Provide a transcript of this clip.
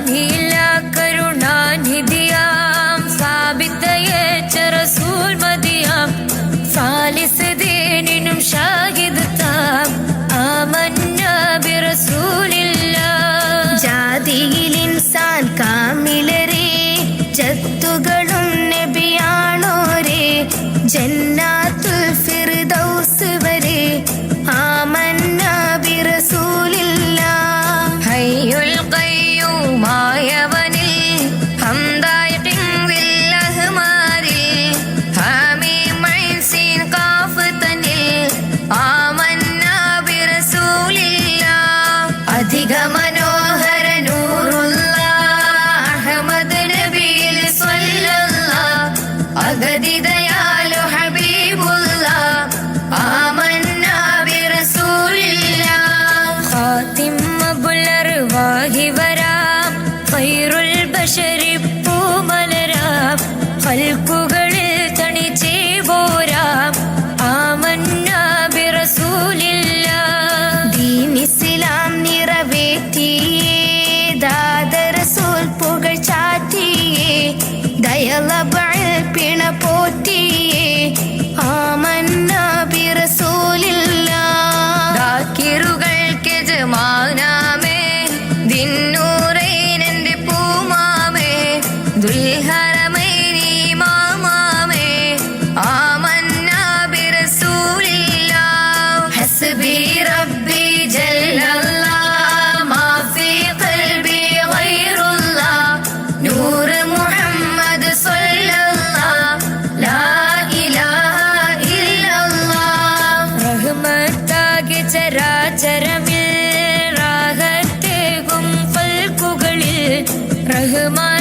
ഫാനിയില്ല കരുണാനിധിയാം സാബിത്തയച്ച റസൂൽ മതിയാം സാലിസ് ദീനിനും ഷാഹിദ് താം ആമന്ന ബിറസൂലില്ലാഹ് ജാതിയിൽ ഇൻസാൻ കാമിലരേ ജത്തുകളും നബിയാണോരേ ജന്നാത്തുൽ ഫിർദൗസ് വരെ ആമന്ന ബിറസൂലില്ലാഹ് ഹയ്യുൽ ഖയ്യൂമായവനിൽ ഹംദായ തിങ്വിൽ അഹ്മാരിൽ ഹാമീം ഐൻ സീൻ ഖാഫ് തനിൽ ആമന്ന ബിറസൂലില്ലാഹ് അധിക മനോഹര നൂറുല്ലാഹ് അഹ്മദ് നബിയിൽ സ്വല്ലല്ലാഹ് അഗതി ദയാലു ഹബീബുല്ലാഹ് ആമന്ന ബിറസൂലില്ലാഹ് ഖാതിം അബുൽ അർവാഹി വരാം ഖൈറുൽ ബശരി പൂമലരാം ഖൽഖുകളിൽ തണിച്ചേ പോരാം ആമന്ന ബിറസൂലില്ലാഹ് ദീൻ ഇസ്ലാം നിറവേറ്റിയേ ദാദ റസൂൽ പുകഴ് ചാറ്റിയേ ദയലബൽ പിണ പോറ്റിയേ ആമന്ന ബിറസൂലില്ലാഹ് ദാക്കിറുകൾക്ക് യജമാനാമേ ദിന്നൂറൈൻ എൻ്റെ പൂമാമേ ദുൽഹറമൈൻ ഇമാമാമേ ആമന്ന ബിറസൂലില്ലാഹ് ഹസ്ബി റബ്ബി ജല്ലല്ലാഹ് മാ ഫീ ഖൽബി ഗൈറുല്ലാഹ് നൂർ മുഹമ്മദ് സ്വല്ലല്ലാഹ് ലാ ഇലാഹ ഇല്ലല്ലാഹ് റഹ്മത്താകെ ചരാചരമിൽ റാഹത്തേകും ഖൽഖുകളിൽ റഹ്മാൻ